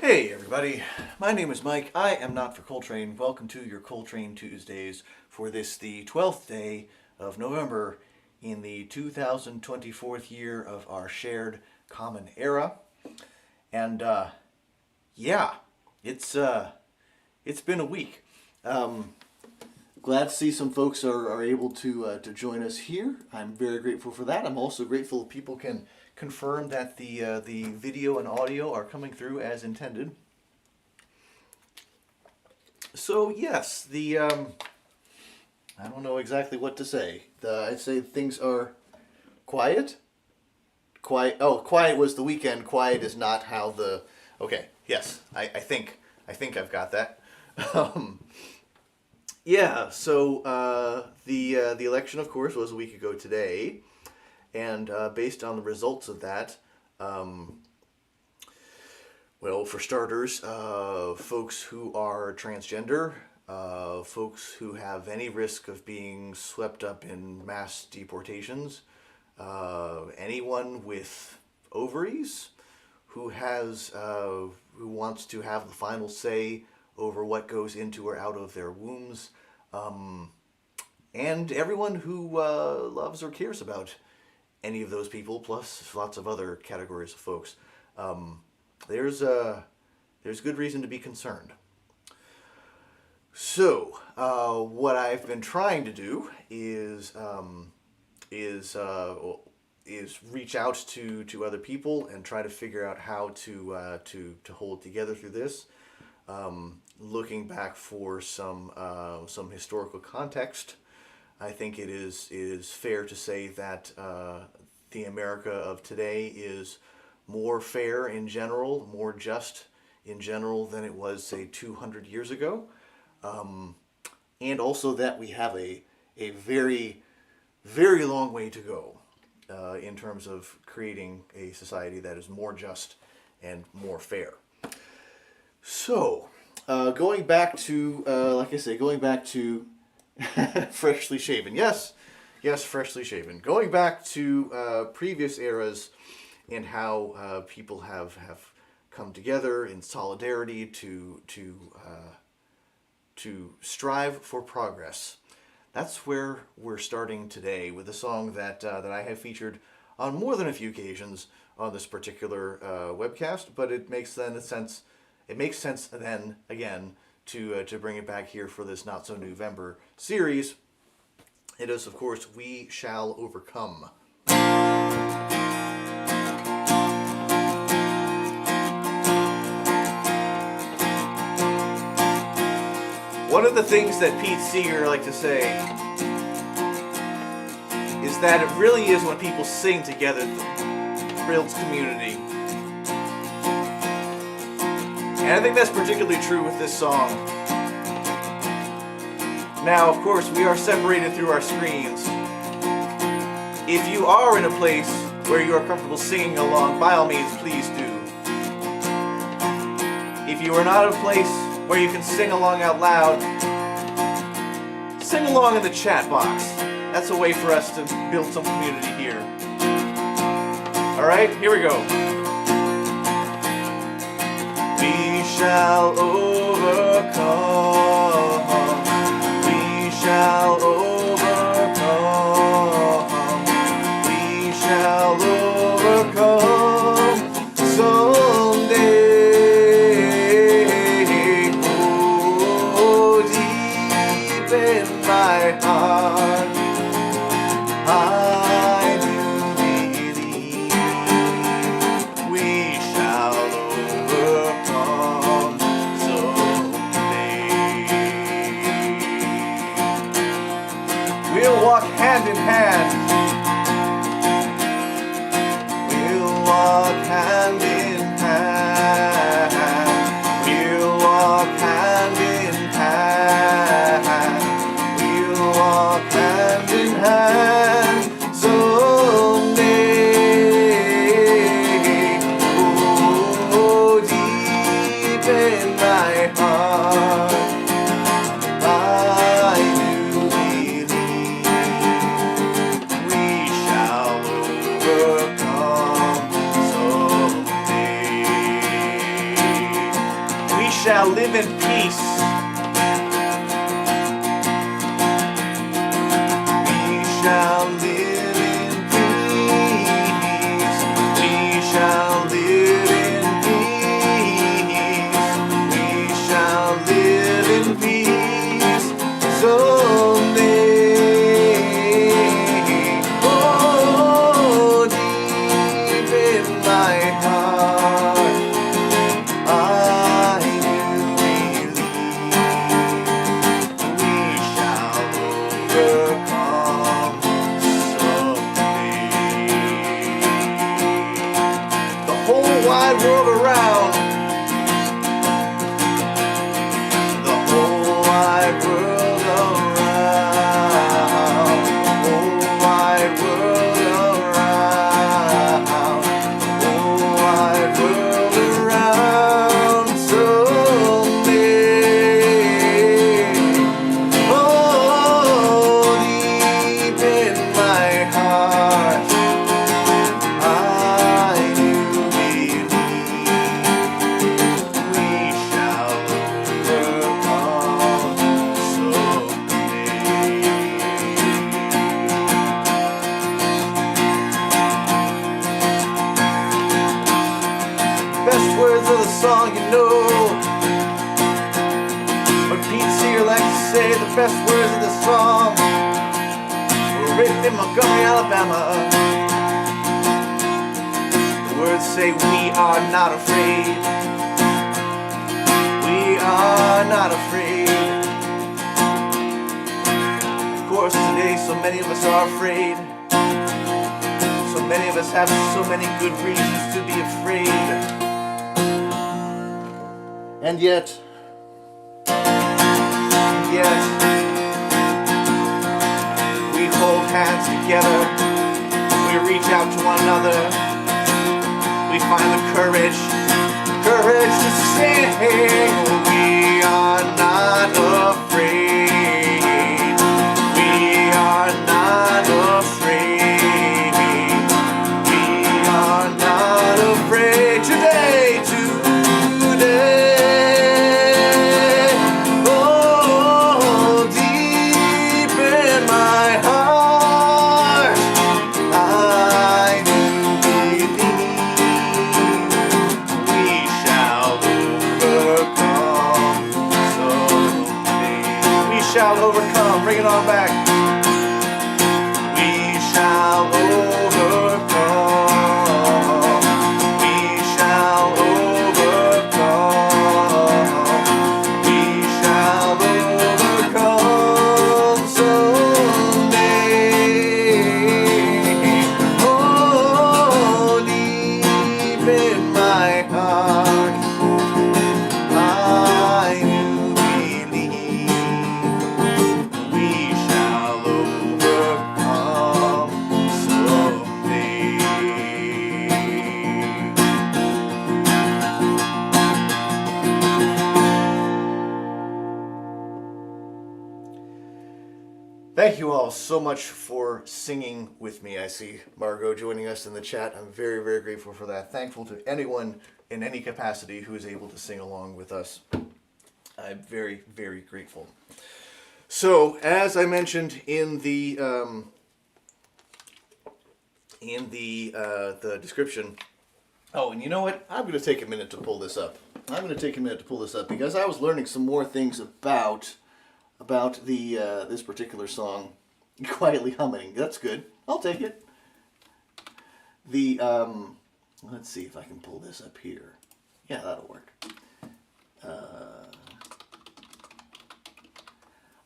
Hey everybody, my name is Mike. I am not for Coltrane. Welcome to your Coltrane Tuesdays for this, the 12th day of November in the 2024th year of our shared common era. And yeah, it's been a week. Glad to see some folks are able to join us here. I'm very grateful for that. I'm also grateful people can confirm that the video and audio are coming through as intended. So yes, I don't know exactly what to say. I'd say things are quiet. Quiet. Oh, quiet was the weekend. Quiet is not how the. Okay. Yes, I think I've got that. Yeah. So the election, of course, was a week ago today. And based on the results of that, well, for starters, folks who are transgender, folks who have any risk of being swept up in mass deportations, anyone with ovaries who wants to have the final say over what goes into or out of their wombs, and everyone who loves or cares about any of those people, plus lots of other categories of folks. There's good reason to be concerned. So, what I've been trying to do is reach out to other people and try to figure out how to hold together through this. Looking back for some historical context, I think it is fair to say that the America of today is more fair in general, more just in general than it was, say, 200 years ago. And also that we have a very, very long way to go in terms of creating a society that is more just and more fair. So, going back to, like I say, freshly shaven. Yes, freshly shaven. Going back to previous eras and how people have come together in solidarity to strive for progress. That's where we're starting today with a song that I have featured on more than a few occasions on this particular webcast, but it makes sense then again to bring it back here for this Not So November series. It is, of course, We Shall Overcome. One of the things that Pete Seeger liked to say is that it really is when people sing together that builds community. And I think that's particularly true with this song. Now, of course, we are separated through our screens. If you are in a place where you are comfortable singing along, by all means, please do. If you are not in a place where you can sing along out loud, sing along in the chat box. That's a way for us to build some community here. Alright, here we go. We shall overcome. We shall overcome. We shall overcome someday. Oh, deep in my heart, I do believe we shall overcome someday. We'll walk hand in hand. We'll walk hand in hand. We'll walk hand in hand. We'll walk hand in hand someday. Oh, deep in my heart, I do believe we live in peace. We shall live in peace. We shall live in peace. We shall live in peace someday. Oh, deep in my heart, I do believe we shall overcome someday. The whole wide world around, the whole wide world around, the whole wide world around, the whole wide world around someday. Oh, deep in my heart, I do believe we shall overcome someday. Best words of the song, you know. But Pete Seeger likes to say the best words of the song were written in Montgomery, Alabama. The words say, we are not afraid. We are not afraid. Of course, today so many of us are afraid. So many of us have so many good reasons to be afraid. And yet, we hold hands together. We reach out to one another. We find the courage to say, we are not afraid. We are not afraid. We are not afraid today. Oh, deep in my heart, I do believe we shall overcome someday. We shall overcome. Bring it on back. We shall overcome. We shall overcome. We shall overcome someday. Oh, deep in my heart, I do believe we shall overcome someday. Thank you all so much for singing with me. I see Margot joining us in the chat. I'm very, very grateful for that. Thankful to anyone in any capacity who is able to sing along with us. I'm very, very grateful. So, as I mentioned in the description, oh, and you know what? I'm going to take a minute to pull this up. Because I was learning some more things about the this particular song. Quietly humming. That's good. I'll take it. The let's see if I can pull this up here. Yeah, that'll work.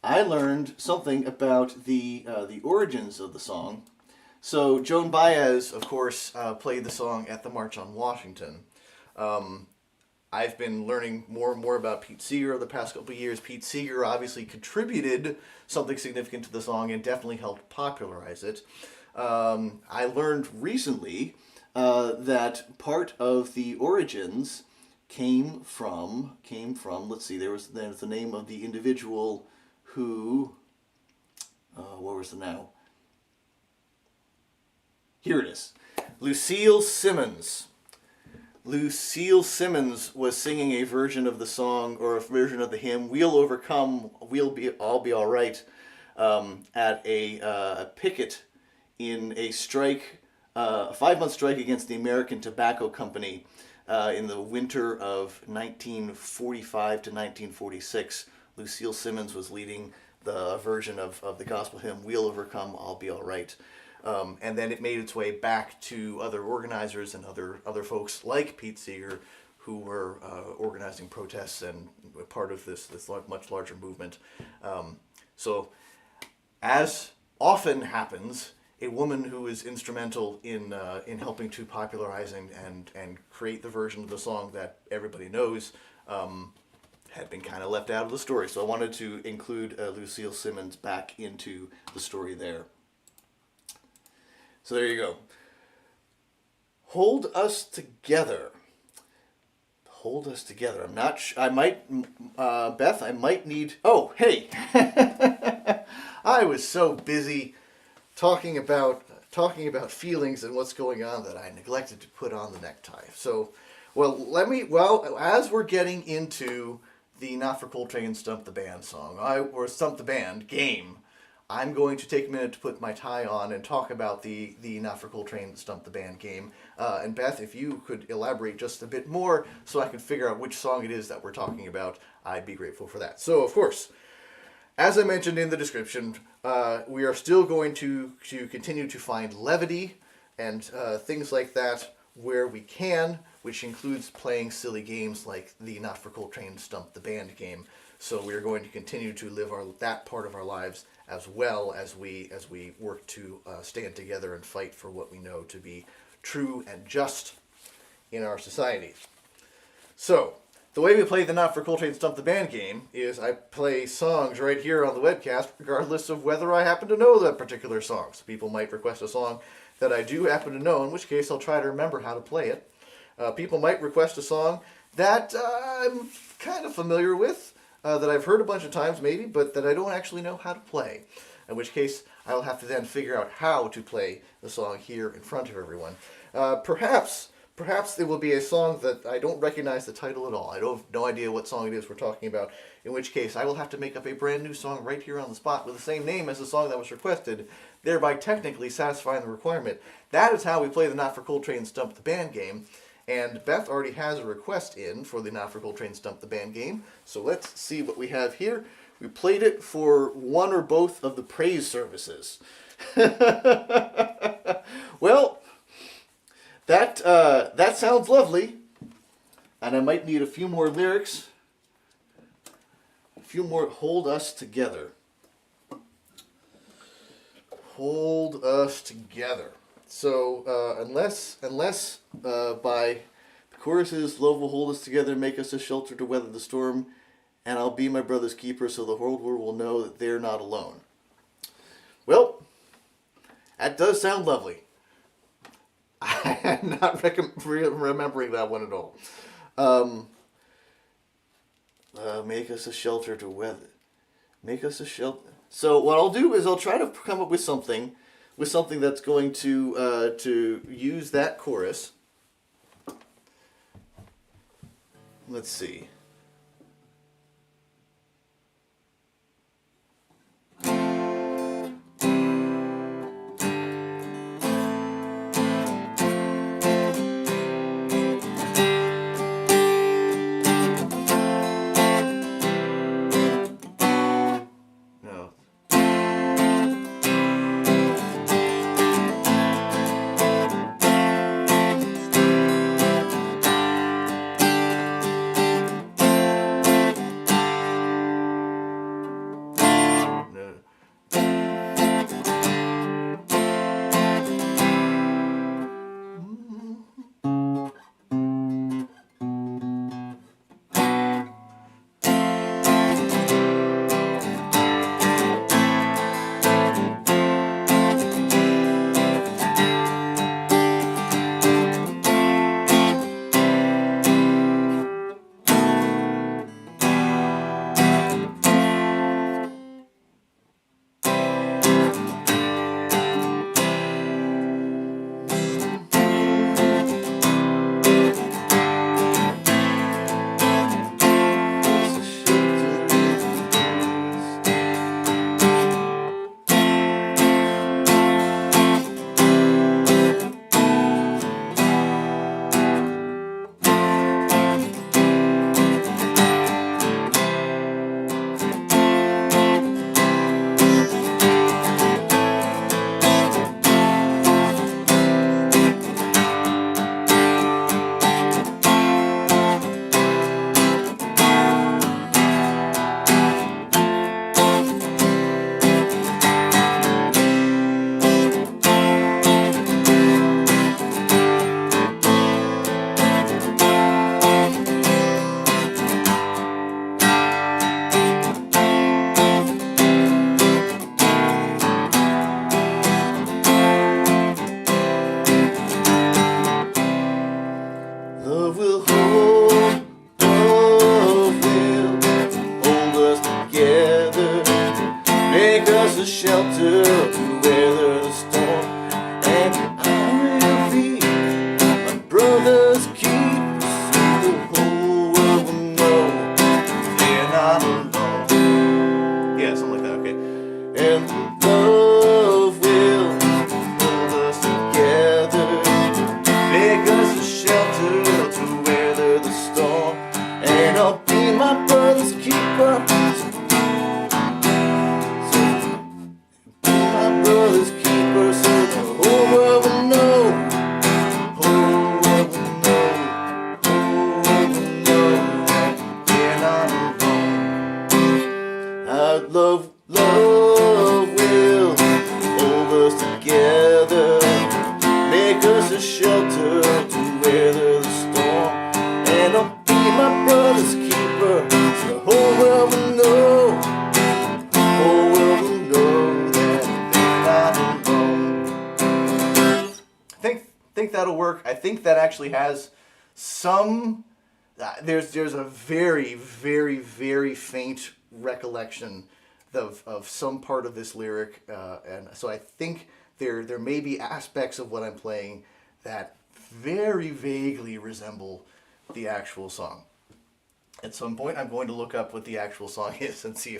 I learned something about the origins of the song. So Joan Baez, of course, played the song at the March on Washington. I've been learning more and more about Pete Seeger over the past couple of years. Pete Seeger obviously contributed something significant to the song and definitely helped popularize it. I learned recently that part of the origins came from, let's see, there's the name of the individual who, what was the now? Here it is. Lucille Simmons. Lucille Simmons was singing a version of the song, or a version of the hymn "We'll Overcome, I'll Be All Right," at a picket in a strike, a 5-month strike against the American Tobacco Company in the winter of 1945 to 1946. Lucille Simmons was leading the version of the gospel hymn "We'll Overcome, I'll Be All Right." And then it made its way back to other organizers and other folks like Pete Seeger, who were organizing protests and part of this much larger movement. So, as often happens, a woman who is instrumental in helping to popularize and create the version of the song that everybody knows had been kind of left out of the story. So I wanted to include Lucille Simmons back into the story there. So there you go. Hold us together. Hold us together. I'm not. I might, Beth. I might need. Oh, hey. I was so busy talking about feelings and what's going on that I neglected to put on the necktie. So, as we're getting into the Not for Coltrane Stump the Band song, or Stump the Band game, I'm going to take a minute to put my tie on and talk about the Not for Coltrane Stump the Band game. And Beth, if you could elaborate just a bit more so I can figure out which song it is that we're talking about, I'd be grateful for that. So, of course, as I mentioned in the description, we are still going to continue to find levity and things like that where we can, which includes playing silly games like the Not for Coltrane Stump the Band game. So we are going to continue to live that part of our lives as well as we work to stand together and fight for what we know to be true and just in our society. So, the way we play the Not for Coltrane Stump the Band game is I play songs right here on the webcast regardless of whether I happen to know that particular song. So people might request a song that I do happen to know, in which case I'll try to remember how to play it. People might request a song that I'm kind of familiar with, that I've heard a bunch of times maybe, but that I don't actually know how to play. In which case, I'll have to then figure out how to play the song here in front of everyone. Perhaps it will be a song that I don't recognize the title at all. I have no idea what song it is we're talking about, in which case I will have to make up a brand new song right here on the spot with the same name as the song that was requested, thereby technically satisfying the requirement. That is how we play the Not for Coltrane Stump the Band game. And Beth already has a request in for the Not for Coltrane Stump the Band game. So let's see what we have here. We played it for one or both of the praise services. Well, that sounds lovely. And I might need a few more lyrics. A few more. Hold us together. Hold us together. So unless by the chorus is "Love will hold us together, make us a shelter to weather the storm, and I'll be my brother's keeper, so the whole world will know that they're not alone." Well, that does sound lovely. I'm not remembering that one at all. Make us a shelter to weather. Make us a shelter. So what I'll do is I'll try to come up with something that's going to use that chorus. Let's see. to weather the storm. And I will be my brother's keeper, so the whole world will know they're not alone. Yeah, something like that, okay. And love will hold us together, make us a shelter to weather the storm. And I'll be my brother's keeper, my brother's keeper, so the whole world will know, whole world will know, whole world will know that they're not alone. Love will hold us together, make us a shelter to weather the storm. And I'll be my brother's keeper, so the whole world will know, whole world will know that they're not alone. Think that'll work. I think that actually has some. There's a very, very, very faint recollection of some part of this lyric, and so I think there may be aspects of what I'm playing that very vaguely resemble the actual song. At some point, I'm going to look up what the actual song is and see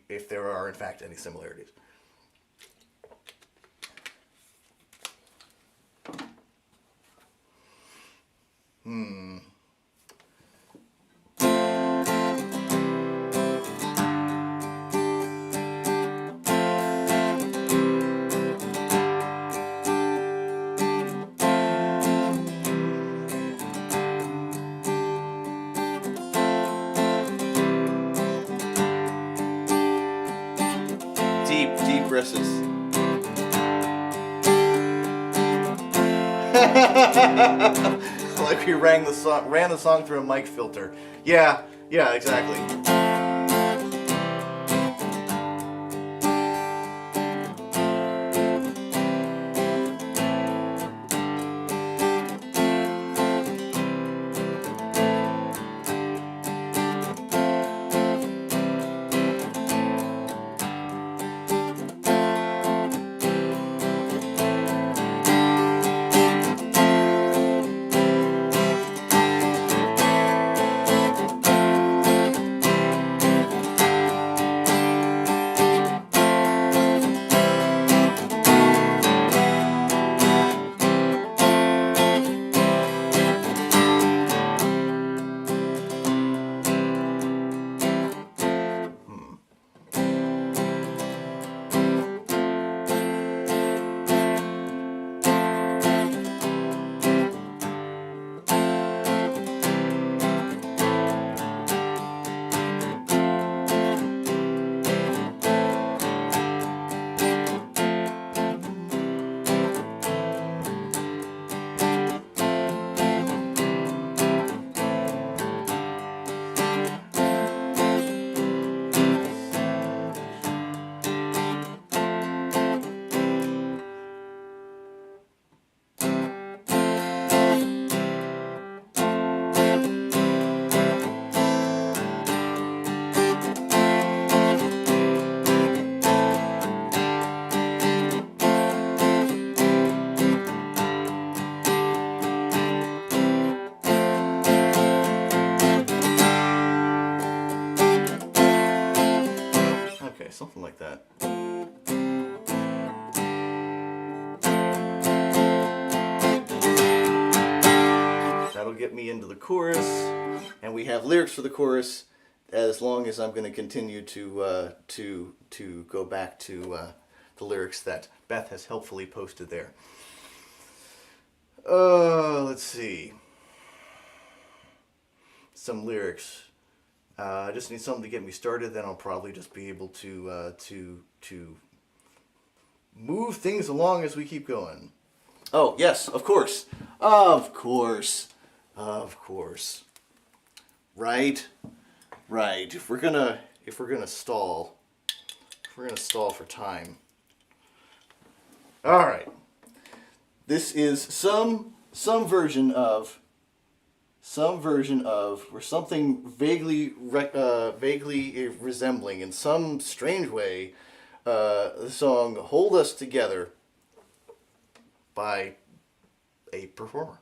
if there are in fact any similarities. Deep verses. Like we ran the song through a mic filter. Yeah, exactly. Something like that. That'll get me into the chorus, and we have lyrics for the chorus as long as I'm going to continue to go back to the lyrics that Beth has helpfully posted there. Let's see. Some lyrics. I just need something to get me started, then I'll probably just be able to move things along as we keep going. Oh, yes, of course. Of course. Right. If we're gonna stall for time. All right. This is some version of or something vaguely resembling in some strange way the song Hold Us Together by a performer.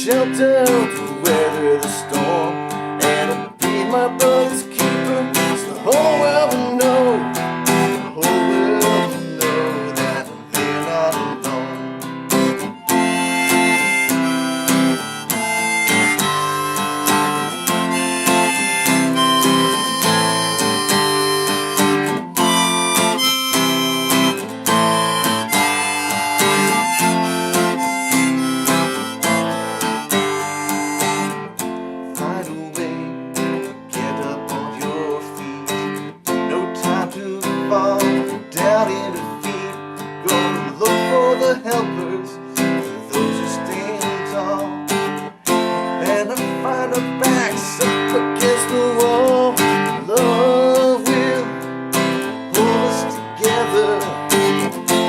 Shelter to weather the storm, and I'll be my brother's keeper, so the whole world will know, the whole world will know that we're not alone. Fall down in defeat. Gonna look for the helpers, those who stand tall, and I find our backs up against the wall. Love will hold us together,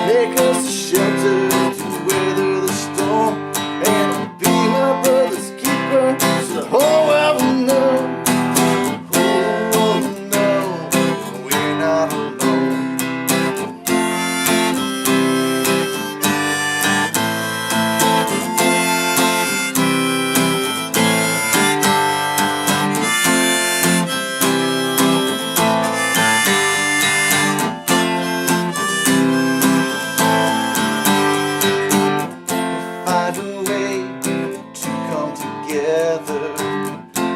make us a shelter to weather the storm, and I'll be my brother's keeper, so the whole world will know.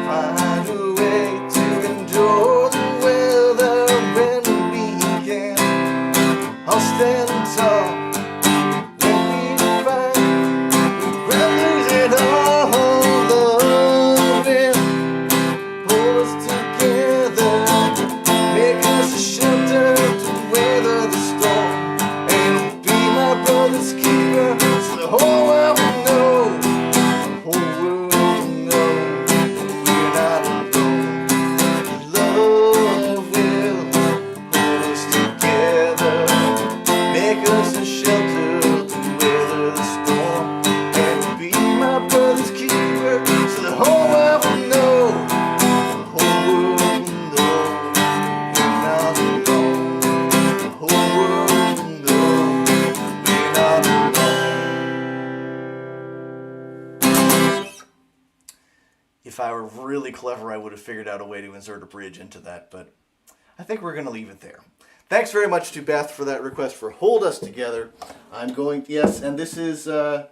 Find a way to endure the weather when we can. I'll stand tall when we find we're losing all. Love will hold us together, make us a shelter to weather the storm, and be my brother's keeper, so the whole world will know. If I were really clever, I would have figured out a way to insert a bridge into that, but I think we're going to leave it there. Thanks very much to Beth for that request for Hold Us Together. Yes, and this is a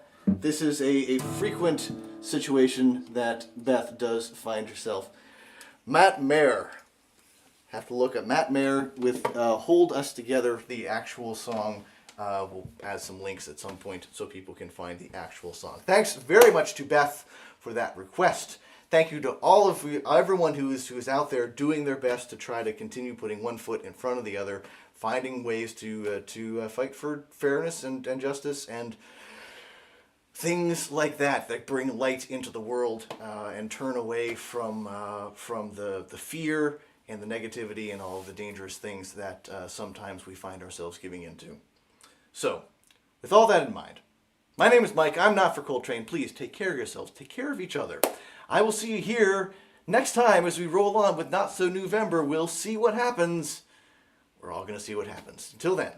frequent situation that Beth does find herself. Matt Mayer. Have to look at Matt Mayer with Hold Us Together, the actual song. We'll add some links at some point so people can find the actual song. Thanks very much to Beth for that request. Thank you to all of you, everyone who is out there doing their best to try to continue putting one foot in front of the other, finding ways to fight for fairness and justice and things like that bring light into the world and turn away from the fear and the negativity and all of the dangerous things that sometimes we find ourselves giving into. So, with all that in mind, my name is Mike. I'm Not for Coltrane. Please take care of yourselves. Take care of each other. I will see you here next time as we roll on with Not So November. We'll see what happens. We're all going to see what happens. Until then.